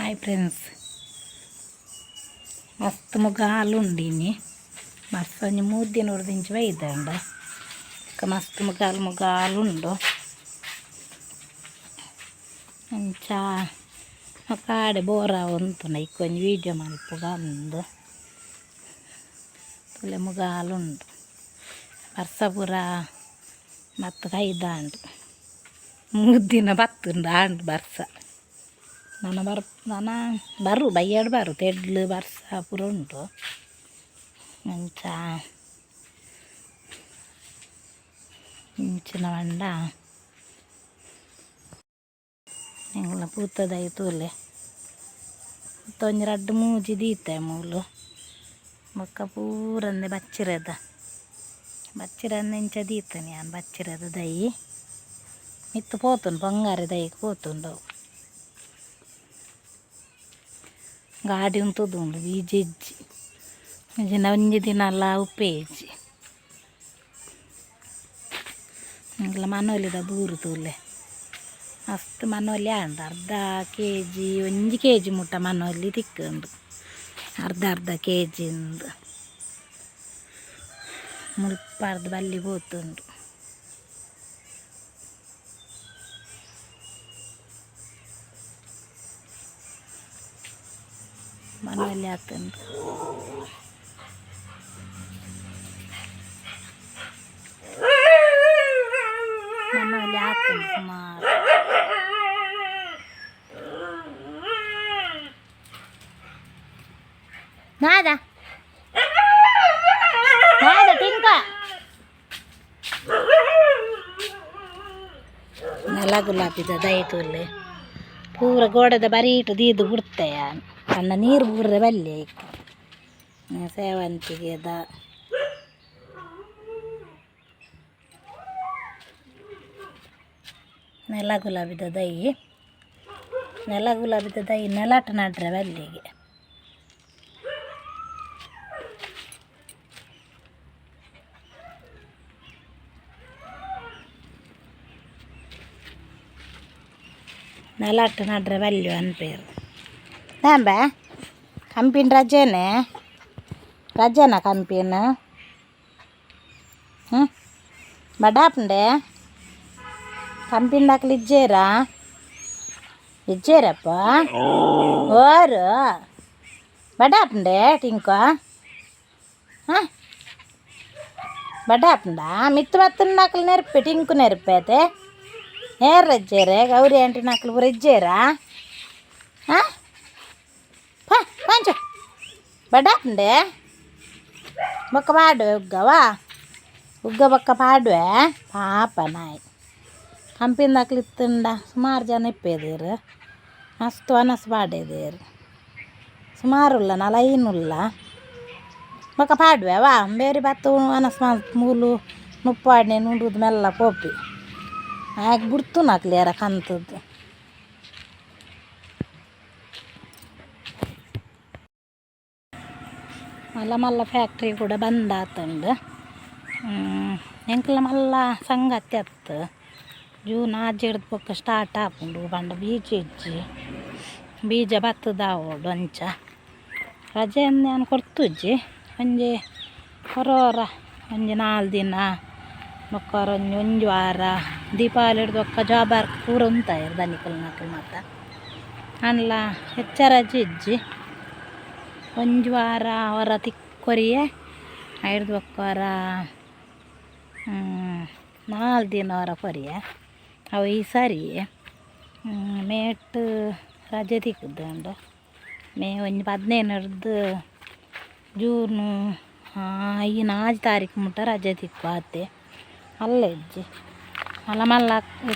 Hi friends, ಮಸ್ತ್ ಮುಗಾಲು ಉಂಡಿನಿ ಮಸ್ತ್ 3 ದಿನ ಉರ್ದಿಂಚಿ ಒಯ್ದಂಡ ಮಸ್ತ್ ಮುಗಾಲು ಉಂಡು ಅಂಚ ಕಾಡೆ ಬೋರ ಉಂಟು ಇಕ್ಕೊಂದು ವೀಡಿಯೋ ಮಲ್ಪುಗ ಅಂದು ತುಲೆ ಮುಗಾಲು ಉಂಡು ವರ್ಷ ಪೂರ ಮತ್ತು ಕೈದಾಂಡು 3 ದಿನ ಬತ್ತುಂಡು ಆಂಡು ಬರ್ಸ ನನ್ನ ಬರು ಬಯ್ಯಾಡು ಬರು ತೆಡ್ಲು ಬರ್ಸ ಪೂರ ಉಂಟು ಅಂಚ ಇಂಚಿನ ಮಂಡ ಎಂಗ್ಲ ಪೂತದಾಯಿ ತೂಲೆ ಒಂಜಿ 2 ಮೂಜಿ ದೀತೆ ಮೂಲು ಬೊಕ್ಕ ಪೂರಂದೆ ಬಚ್ಚಿರದ ಇಂಚ ದೀತನೆ ನಾನು ಬಚ್ಚಿರದ ದೈ ಮಿತ್ತು ಪೋತುಂಡು ಬಂಗಾರ ದೈಗೆ ಪೋತುಂಡು ಗಾಡಿ ಉಂಟುದುಂಡು ಬೀಜೆಜ್ಜಿ ಒಂಜಿ ದಿನ ಎಲ್ಲ ಉಪ್ಪೇಜಿ ಇಂಗ್ಲ ಮನೋಲಿದ ಬೂರು ತೂಲೆ ಮಸ್ತ್ ಮನೋಲಿ ಆಂಡು ಅರ್ಧ KG 1 KG ಮುಟ್ಟ ಮನೋಲಿ ತಿಕ್ಕಂಡು ಅರ್ಧ KGಂದು ಮುಲ್ಪಾರ್ದು ಬಲ್ಲಿ ಪೋತುಂಡು ಮನೆಯಲ್ಲಿ ಆತುಂಡು ಮನೆಯಲ್ಲಿ ಆತುಂಡು ಸುಮಾರು ನಾದ ಟಿಂಕ ನೆಲ ಗುಲಾಬಿದ ದೈತುಲ್ಲೆ ಪೂರ ಗೋಡದ ಬರೀಟು ದೀದು ಬಿಡ್ತೆಯ ಸಣ್ಣ ನೀರು ಬೂರ್ರೆ ಬಲ್ಲೆ ಸೇವಂತಿಗೆದ ನೆಲ ಗುಲಾಬಿದ ದೈ ನೆಲಾಟ ನಡ್ರೆ ಬಲ್ಲಿಗೆ ನೆಲಾಟ ನಡ್ರೆ ಬಲ್ಲು ಅನ್ಪೇರು ನಾಂಬ ಕಂಪಿನ ರಜೆನಾ ಕಂಪಿನ ಬಡಾಪಂಡೆ ಕಂಪಿನ ಹಾಕಲು ಇಜ್ಜೇರಪ್ಪ ಓರು ಬಡಾಪಂಡೆ ಟಿಂಕ ಬಡಾಪಂಡ ಮಿತ್ತು ಬತ್ತನ ಹಾಕಲು ನೆರಪೆ ಟಿಂಕು ನೆರಪೈತೆ ನೇರು ರಜ್ಜೇರೆ ಗೌರಿ ಆಂಟಿ ನಾಲ್ಕು ಪೂರ ಇಜ್ಜೇರಾ ಪಂಚ ಬಡಾಪಂಡೆ ಬೊಕ್ಕ ಪಾಡುವೆ ಉಗ್ಗ ಬೊಕ್ಕ ಪಾಡುವೆ ಪಾಪ ನಾಯಿ ಕಂಪಿಂದ ಹಾಕ್ಲಿತ್ತುಂಡ ಸುಮಾರು ಜನ ಇಪ್ಪೇದೇರು ಮಸ್ತ್ ವನಸ್ ಪಾಡೇದೇರು ಸುಮಾರುಲ್ಲ ನಲೈನುಲ್ಲ ಬೊಕ್ಕ ಪಾಡುವೆ ಬೇರೆ ಬತ್ತು ವನಸ್ ಮೂಲು ನುಪ್ಪಾಡ್ನೆ ನುಂಡುದು ಮೆಲ್ಲ ಪೋಪಿ ಹಾಗೆ ಬಿಡ್ತು ನಾಕ್ಲಿಯಾರ ಕಂತದ್ದು ಮಲ್ಲ ಫ್ಯಾಕ್ಟ್ರಿ ಕೂಡ ಬಂದಾತಂಡು ಎಂಕ್ಲ ಮಲ್ಲ ಸಂಗತಿ ಅತ್ತು ಜೂನ್ 7 ಪಕ್ಕ ಸ್ಟಾರ್ಟ್ ಆಪುಂಡು ಬಂಡ ಬೀಜ ಬತ್ತದಾವೋಡು ಅಂಚ ರಜೆ ನಾನು ಕೊಡ್ತುಜ್ಜಿ ಒಂಜಿ ಹೊರೋರ ಒಂಜಿ 4 ದಿನ ಬೊಕ್ಕರ ಒಂಜಿ ವಾರ ದೀಪಾವಳಿ ಹಿಡ್ದು ಒಕ್ಕ ಜಾಬಾರ್ ಪೂರ ಉಂತಾಯಿರು ದನಿಕಲ್ ನಕಲ್ ಮಾತ ಅನ್ಲ ಹೆಚ್ಚ ರಜೆ ಇಜ್ಜಿ ಒಂಜಿ ವಾರ ಅವರ ತಿಕ್ಕೊರಿಯೇ ಹಿಡ್ದು ಒಕ್ಕರ 4 ದಿನ ಅವರ ಕೊರಿಯೆ ಅವು ಈ ಸರಿ ಮೇಟ್ ರಜೆ ತಿಕ್ಕುದುಂಡು ಮೇ ಒಂಜಿ 15 ಹಿಡ್ದು ಜೂನು 5 ತಾರೀಕು ಮುಟ್ಟ ರಜೆ ತಿಕ್ಕು ಆತೆ ಅಲ್ಲ ಇಜ್ಜಿ ಮಲ್ಲ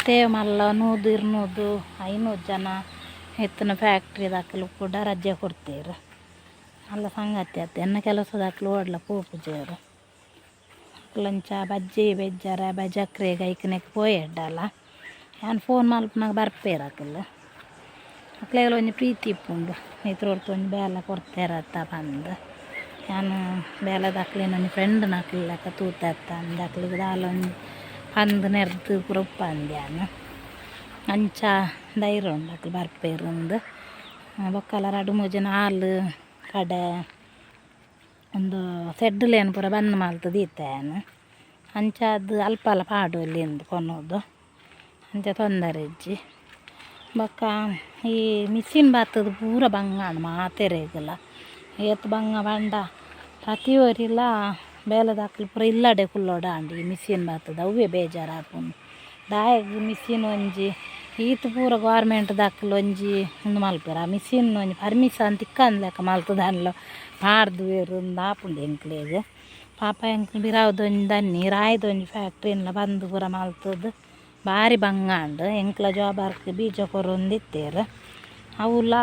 ತೇವ್ ಮಲ್ಲ 100-200 500 ಜನ ಎತ್ತಿನ ಫ್ಯಾಕ್ಟ್ರಿ ದಾಖಲು ಕೂಡ ರಜೆ ಕೊಡ್ತೀರು ಅಲ್ಲ ಸಂಗತಿ ಆಯ್ತು ಎನ್ನ ಕೆಲಸದ ಹಾಕಲು ಓಡ್ಲ ಪೋಪುಜೇರು ಲಂಚ ಬಜ್ಜಿ ಬೆಜ್ಜಾರ ಬಜಕ್ರೆಗೆ ಐಕನೆಗೆ ಪೋಯಡ್ಡಲ್ಲ ನಾನು ಫೋನ್ ಮಲ್ಪನಾಗ ಬರ್ಪೇರಾಕಲ್ಲ ಮಕ್ಳಿಗೆಲ್ಲ ಒಂಜಿ ಪ್ರೀತಿ ಇಪ್ಪುಂಡು ಇದ್ರೊಡ್ತು ಒಂಜಿ ಬೇಲ ಕೊಡ್ತೇರತ್ತ ಬಂದು ನಾನು ಬೇಲದ ಹಾಕ್ಲಿನ ಒಂಜಿ ಫ್ರೆಂಡ್ ನಾಕ್ಲಿಲ್ಲಕ ತೂತತ್ತ ಅಂದು ಹಾಕ್ಲಿಗೆ ದಾಲ ಒಂಜಿ ಪಂದು ನೆರ್ದು ಪೂರ ಉಪ್ಪಂದ್ಯಾನು ಅಂಚ ಧೈರ್ಯ ಉಂಡು ಹಾಕ್ಲಿ ಬರ್ಪೇರಂದು ಬೊಕ್ಕಲ 2-3 ಜನ ಹಾಲು ಕಡೆ ಒಂದು ಸೆಡ್ಲೇನು ಪೂರ ಬಂದ್ ಮಲ್ತದ ಈತೇನು ಅಂಚಾದ ಅಲ್ಪ ಪಾಡು ಅಲ್ಲಿ ಎಂದು ಕೊನೋದು ಅಂಚ ತೊಂದರೆ ಇಜ್ಜಿ ಬೊಕ್ಕ ಈ ಮಿಷಿನ್ ಬತ್ತದ ಪೂರ ಬಂಗಾಣ ಮಾತೆರೆಗಲ ಏತ್ ಬಂಗ ಬಂಡ ಪ್ರತಿ ಓರಿಲ್ಲ ಬೇಲೆದಾಕಲು ಪೂರ ಇಲ್ಲಡೆ ಕುಲ್ಲೋಡ ಅಂಡಿ ಈ ಮಿಷಿನ್ ಬತ್ತದ ಅವೇ ಬೇಜಾರು ಹಾಕೊಂಡು ದಾಯಗ್ ಮಿಷಿನ್ ಒಂಜಿ ಈತ ಪೂರ ಗೌರ್ಮೆಂಟ್ ದಾಖಲು ಒಂಜಿ ಒಂದು ಮಲ್ಪೆರ ಆ ಮಿಷಿನ್ ಒಂಜಿ ಪರ್ಮಿಷನ್ ತಿಕ್ಕಂದು ಲೆಕ್ಕ ಮಲ್ತದ ಅನ್ಲ ಪಾಡ್ದು ಬೇರು ಒಂದು ಆಪುಂಡು ಎಂಕ್ಲೆಗ್ ಪಾಪ ಎಂಕ್ ಬಿರಾವ್ದೊಂಜಿ ದನ್ನಿ ರಾಯ್ದೊಂಜಿ ಫ್ಯಾಕ್ಟ್ರಿನ್ಲ ಬಂದು ಪೂರ ಮಲ್ತದ ಭಾರಿ ಬಂಗಾಂಡು ಎಂಕ್ಲ ಜೋಬಾರ್ಕ್ ಬೀಜ ಕೊರೊಂದಿತ್ತೇರು ಅವುಲ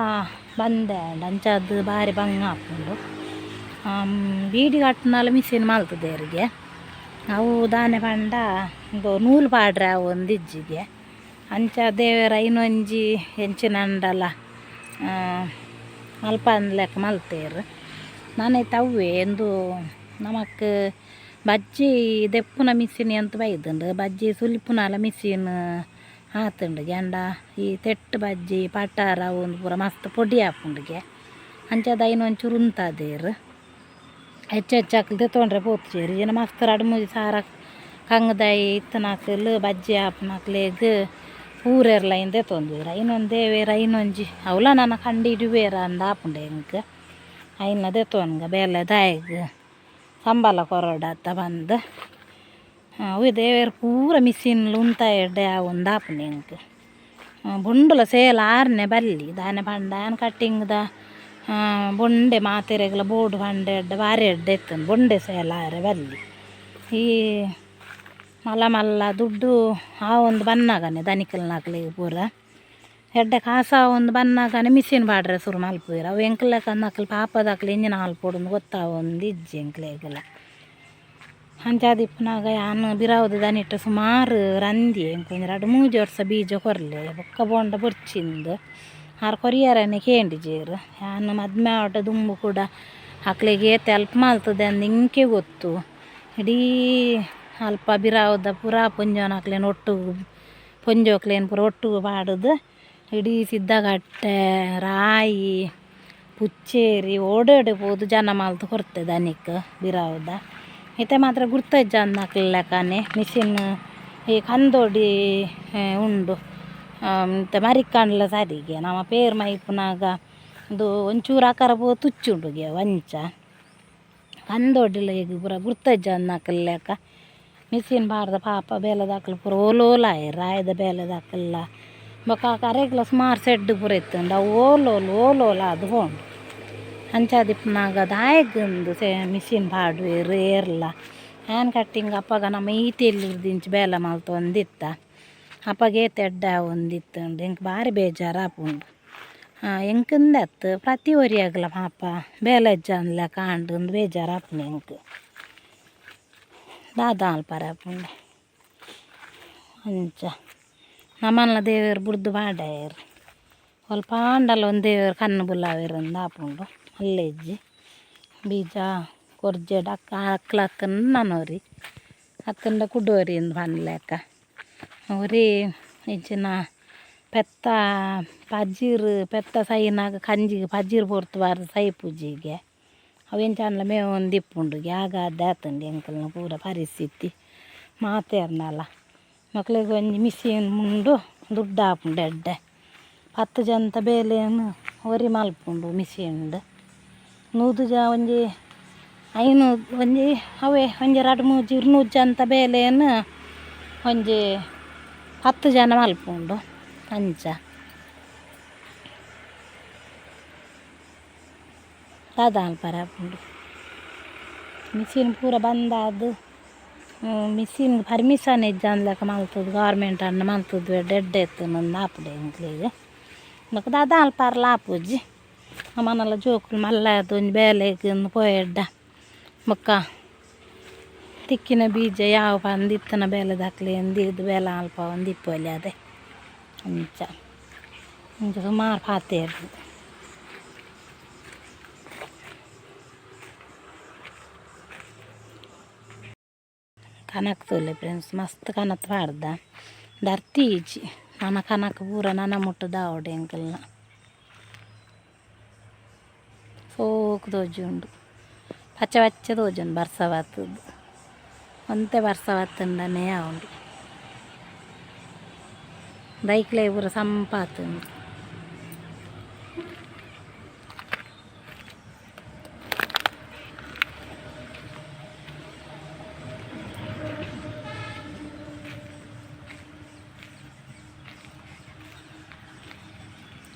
ಬಂದೆ ಅಂಚಾದ ಭಾರಿ ಬಂಗ ಹಾಕೊಂಡು ಬೀಡಿ ಕಟ್ನಾಲ ಮಿಷಿನ್ ಮಲ್ತದೇರಿಗೆ ಅವು ದಾನೆ ಪಂಡ ಇದು ನೂಲು ಪಾಡ್ರೆ ಅವು ಒಂದು ಇಜ್ಜಿಗೆ ಅಂಚ ದೇವರ ಇನ್ನೊಂಜಿ ಎಂಚಿನಂಡಲ ಅಲ್ಪ ಲೆಕ್ಕ ಮಲ್ತೇರು ನಾನೈತೆ ಅವೇ ಎಂದು ನಮಕ್ ಬಜ್ಜಿ ದೆಪ್ಪುನ ಮಿಷಿನ್ ಅಂತ ಬೈದುಂಡು ಬಜ್ಜಿ ಸುಲಿಪುನಾಲ ಮಿಷಿನ್ ಆತುಂಡು ಗ್ಯಾಂಡ ಈ ತೆಟ್ಟು ಬಜ್ಜಿ ಪಟಾರ ಒಂದು ಪೂರ ಮಸ್ತ್ ಪೊಡಿ ಹಾಪುಂಡಿಗೆ ಅಂಚದ ಇನ್ನೊಂಚೂರು ಉಂತದೇರು ಹೆಚ್ಚಾಕಲು ತೆತ್ತೊಂಡ್ರೆ ಪೋತ್ಚೇರಿ ಜನ ಮಸ್ತ್ 2-3 ಸಾರ ಕಂಗದಾಯಿ ಇತ್ತನಾಕಲು ಬಜ್ಜಿ ಹಾಪನಾಕ್ಲೆಗ್ ಊರೆರ್ಲೈನ್ ತೆತ್ತೊಂದಿರ ಇನ್ನೊಂದು ದೇವೇರ ಇನ್ನೊಂಜಿ ಅವಲ ನನ್ನ ಕಂಡು ಇಡುವೇರ ಅಂದ ಹಾಪುಂಡೆ ಎಂಕ್ ಐನ ತೆತ್ತೊನ್ಗ ಬೇಲೆ ದಾಯಗ್ ಸಂಬಳ ಕೊರಡತ್ತ ಬಂದು ಅವು ದೇವೇರು ಪೂರ ಮಿಷಿನ್ಲು ಉಂತ ಎಡ್ಡೆ ಒಂದು ಹಾಪುಂಡು ಎಂಕ್ ಬುಂಡುಲ ಸೇಲ್ 6ನೇ ಬಲ್ಲಿ ದಾನೆ ಪಂಡ ಕಟ್ಟಿಂಗ್ದ ಬೊಂಡೆ ಮಾತೆರೆಗ್ಲ ಬೋರ್ಡು ಪಂಡೆ ಎಡ್ಡೆ ಬಾರಿ ಎಡ್ಡೆ ಎತ್ತನು ಬೊಂಡೆ ಸೇಲ್ 6 ಬಲ್ಲಿ ಈ ಮಲ್ಲ ದುಡ್ಡು ಆ ಒಂದು ಬನ್ನಾಗನೆ ದನಿಕಲ್ನಾಕ್ಲಿಗೆ ಪೂರ ಎಡ್ಡೆ ಕಾಸ ಒಂದು ಬನ್ನಾಗನೆ ಮಿಷಿನ್ ಬಾಡ್ರೆ ಸುರು ಮಲ್ಪುವೆರ ಅವು ಎಂಕ್ಲೆಕ್ಕ ನಕಲು ಪಾಪದಾಕ್ಲಿ ಇಂಜಿನ ಹಾಲು ಪೊಡೊಂದು ಗೊತ್ತಾವ ಒಂದು ಇಜ್ಜಿ ಎಂಕ್ಲೆಗೆಲ್ಲ ಅಂಚಾದಿಪ್ಪನಾಗ ಯಾನು ಬಿರಾವ್ದು ದನಿಟ್ಟ ಸುಮಾರು ರಂದಿ ಎಂಕೊಂಜಿ 2-3 ವರ್ಷ ಬೀಜ ಕೊರಲೆ ಬೊಕ್ಕ ಬೋಂಡ ಬೊರ್ಚಿಂದು ಆರು ಕೊರಿಯರನೆ ಕೇಂಡಿಜೇರು ಯಾನು ಮದ್ಮೆ ಆಟ ದುಂಬು ಕೂಡ ಅಕ್ಲೆಗೆ ಏತೆ ಅಲ್ಪ ಮಲ್ತದೆ ಅಂದು ಇಂಕೆ ಗೊತ್ತು ಇಡೀ ಅಲ್ಪ ಬಿರಾವ್ದ ಪೂರ ಪೊಂಜೋನಕ್ಲೇನು ಒಟ್ಟು ಪೊಂಜೋಕ್ಲೇನು ಪೂರ ಒಟ್ಟು ಪಾಡುದು ಇಡೀ ಸಿದ್ದಗಟ್ಟೆ ರಾಯಿ ಪುಚ್ಚೇರಿ ಓಡೋಡೆ ಪೋದು ಜನ ಮಲ್ತು ಕೊರ್ತೆ ದನಿಕ್ ಬಿರಾವ್ದ ಇತ್ತೆ ಮಾತ್ರ ಗುರ್ತಜ್ಜ ಅನ್ನಕ್ಲೆಕ್ಕನೆ ಮಿಷಿನ್ ಈ ಕಂದೋಡಿ ಉಂಡು ಮತ್ತು ಮರಿಕಂಡ್ಲ ಸರಿಗೆ ನಮ್ಮ ಪೇರ್ ಮೈಪುನಾಗ ಇದು ಒಂಚೂರು ಆಕಾರ ಪೋ ತುಚ್ಚುಂಡುಗೆ ವಂಚ ಕಂದೊಡ್ಡಿಲ್ಲ ಈಗ ಪೂರ ಗುರ್ತಜ್ಜ ಅನ್ನಕ್ಲೆಕ್ಕ ಮಿಷಿನ್ ಬಾರ್ದ ಪಾಪ ಬೇಲೆದಾಕಲು ಪೂರ ಓಲೋಲಾಯ ರಾಯದ ಬೇಲೆದಾಕಲ್ಲ ಬೊಕ್ಕ ಕರೆಗ್ಲ ಸುಮಾರು ಸೆಡ್ಡು ಪೂರ ಇತ್ತುಂಡು ಅವು ಓಲೋಲ ಅದು ಹೋಂಡು ಅಂಚಾದಿಪ್ಪನಾಗ ದಾಯಗಂದು ಮಿಷಿನ್ ಬಾಡುವೆರು ಏರ್ಲ ಹ್ಯಾನ್ ಕಟ್ಟಿಂಗ್ ಅಪ್ಪಗ ನಮ್ಮ ಈತೆಯಲ್ಲಿ ದಿಂಚು ಬೇಲೆ ಮಲ್ತು ಒಂದಿತ್ತ ಅಪ್ಪಗೆ ತೆಡ್ಡ ಒಂದಿತ್ತುಂಡು ಎಂಕ್ ಭಾರಿ ಬೇಜಾರು ಆಪುಂಡು ಎಂಕಂದತ್ತು ಪ್ರತಿ ಒರಿಯಾಗಲ ಪಾಪ ಬೇಲೆಜ್ಜ ಅಂದ್ಲ ಕಾಂಡು ಒಂದು ಬೇಜಾರು ಆಪುಂಡು ಎಂಕ್ ದಾದ ಅಲ್ಪರ ಆಪುಂಡು ಅಂಚ ನಮ್ಮನ್ನ ದೇವರು ಬುಡ್ದು ಬಾಡಾಯರು ಸ್ವಲ್ಪ ಅಂಡಲ್ಲ ಒಂದು ದೇವರು ಕಣ್ಣು ಬುಲ್ಲಾವೇರಂದು ಆಪುಂಡು ಅಲ್ಲೆಜ್ಜಿ ಬೀಜ ಕೊರ್ಜೆಡ್ ಅಕ್ಕನ ನನ್ನೋರಿ ಅಕ್ಕಂಡ ಕುಡೋರಿ ಎಂದು ಪನ್ಲೆಕ್ಕ ಅವರಿ ಹೆಚ್ಚಿನ ಪೆತ್ತ ಪಜ್ಜೀರು ಪೆತ್ತ ಸೈನಾಗ ಕಂಜಿಗೆ ಪಜ್ಜೀರು ಪೊರ್ತುವಾರ ಸೈ ಪೂಜಿಗೆ ಅವೆಂಚನ್ಲ ಮೇವು ಒಂದು ಇಪ್ಪುಂಡುಗೆ ಆಗಾದ ಆತಂಡು ಎಂಕಲ್ನ ಪೂರ ಪರಿಸ್ಥಿತಿ ಮಾತೇರ್ನಲ್ಲ ಮಕ್ಳಿಗೆ ಒಂಜಿ ಮಿಷಿನ್ ಮುಂಡು ದುಡ್ಡು ಹಾಪುಂಡು ಎಡ್ಡೆ 10 ಜಂತ ಬೇಲೆಯನ್ನು ಒರಿ ಮಲ್ಪುಂಡು ಮಿಷಿನ್ಡು ನೂದು ಒಂಜಿ ಒಂಜಿ ಅವೇ ಒಂಜಿ 2-3 ಜಂತ ಬೇಲೆಯನ್ನು ಒಂಜಿ 10 ಜನ ಮಲ್ಪುಂಡು ಅಂಚ ದಾದ ಅಲ್ಪರ ಆಪುಂಡು ಮಿಷಿನ್ ಪೂರ ಬಂದಾದು ಮಿಷಿನ್ ಪರ್ಮಿಷನ್ ಇಜ್ಜಂದ್ಲಕ ಮಲ್ತದು ಗೌರ್ಮೆಂಟ್ ಅನ್ನ ಮಲ್ತದ್ದು ಎಡ್ಡೆ ಎತ್ತುನೊಂದು ಆಪುಡೆ ಎಂಕ್ಲೆಗೆ ಬೊಕ್ಕ ದಾದ ಅಲ್ಪಾರ್ಲ ಆಪುಜ್ಜಿ ನಮ್ಮನೆಲ್ಲ ಜೋಕುಲು ಮಲ್ಲ ಅದೊಂದು ಬೇಲೆಗೆ ಪೋಯೆಡ್ಡ ಬೊಕ್ಕ ತಿಕ್ಕಿನ ಬೀಜ ಯಾವ ಬಂದು ಇತ್ತನ ಬೇಲೆದಾಕ್ಲಿ ಎಂದು ಇದು ಬೇಲೆ ಅಲ್ಪ ಒಂದು ಇಪ್ಪಲ್ಲಿ ಅದೇ ಅಂಚ ಸುಮಾರು ಪಾತೇರು ಕನಕ್ ತೋಲೆ ಫ್ರೆಂಡ್ಸ್ ಮಸ್ತ್ ಕನತ್ ಪಾಡ್ದ ದರ್ತಿ ಈಜಿ ನನ್ನ ಕನಕ್ ಪೂರ ನನ್ನ ಮುಟ್ಟದ ಆವಡೆ ಎಂಕಲ್ನ ಸೋಕು ತೋಜುಂಡು ಪಚ್ಚ ಪಚ್ಚ ತೋಜುಂಡು ಬರ್ಸವಾತದ್ದು ಒಂತೆ ಬರ್ಸವಾತಂಡನೇ ಉಂಡು ದೈಕ್ಲೆ ಪೂರ ಸಂಪಾತುಂಡು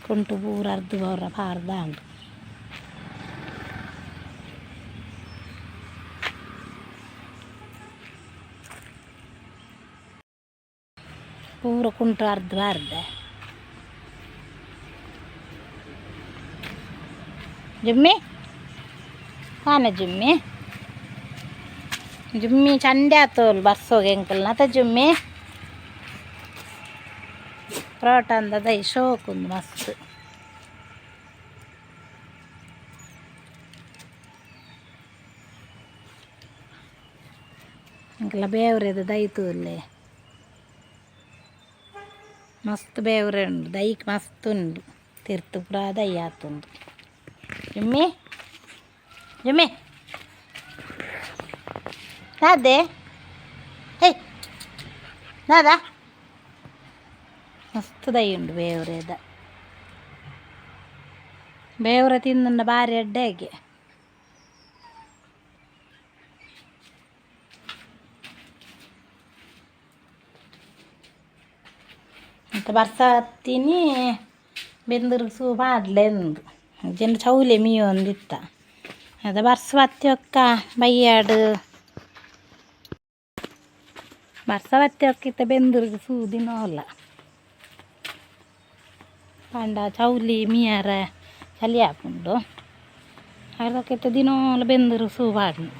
ಕುಂಟು ಪೂರ ಅರ್ಧ ಬೌರ ಪಾರ್ದಾಂಡು ಪೂರ ಕುಂಟು ಅರ್ಧ ಬಾರ್ದೆ ಜುಮ್ಮಿ ಕಾನ ಜುಮ್ಮಿ ಜುಮ್ಮಿ ಚಂಡೆ ಆತೋಲ್ ಬರ್ಸೋಗೆ ಎಂಕಲ್ ನತ ಜುಮ್ಮಿ ಪರೋಟ ಅಂದದ ಶೋಕುಂದು ಮಸ್ತ್ ಇಂಕಲ ಬೇವ್ರೆದು ದೈತು ಇಲ್ಲೇ ಮಸ್ತ್ ಬೇವ್ರೆ ಉಂಡು ದೈಕ್ ಮಸ್ತ್ ಉಂಡು ತಿರ್ತು ಪುರ ದೈ ಆತುಂಡು ಜುಮ್ಮಿ ಜುಮ್ಮಿ ನಾದೆ ಏಯ್ ನಾದ ಮಸ್ತ್ ದೈ ಉಂಡು ಬೇವ್ರೆದ ಬೇವ್ರೆ ತಿಂದುಂಡ ಭಾರಿ ಅಡ್ಡೆಗೆ ಅಂತ ಬರ್ಸಾತೀನಿ ಬೆಂದರು ಸೂ ಮಾಡ್ಲೆಂದು ಜನ ಚೌಲೆ ಮೀಯು ಒಂದಿತ್ತ ಅದ ಬರ್ಸವತ್ತಿ ಒಕ್ಕ ಬೈಯಾಡು ಬರ್ಸವತ್ತಿ ಒಕ್ಕಿತ್ತ ಬೆಂದೂರಿಗೆ ಸೂ ದಿನೋಲ್ಲ ಪಂಡ ಚೌಲಿ ಮೀಯಾರ ಚಲಿ ಹಾಕೊಂಡು ಅದಕ್ಕಿತ್ತ ದಿನೋಲ್ಲ ಬೆಂದರು ಸೂ ಬಾಡ್ನು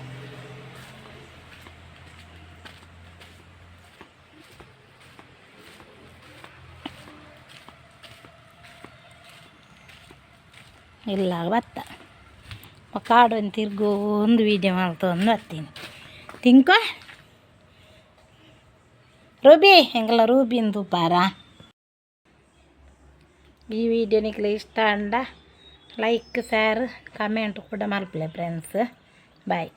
ಇಲ್ಲ ಬತ್ತ ಕಾಡು ಅಂತ ತಿರ್ಗೋ ಒಂದು ವೀಡಿಯೋ ಮಾಡ್ತೊಂದು ಬರ್ತೀನಿ ತಿಂಕೊ ರೂಬಿ ಹೆಂಗಲ್ಲ ರೂಬಿಂದು ಪಾರ ಈ ವಿಡಿಯೋ ನಿಕ್ಲೆ ಇಷ್ಟ ಅಂಡ ಲೈಕ್ ಶೇರ್ ಕಮೆಂಟ್ ಕೂಡ ಮಲ್ಪಲೆ ಫ್ರೆಂಡ್ಸ್ ಬಾಯ್.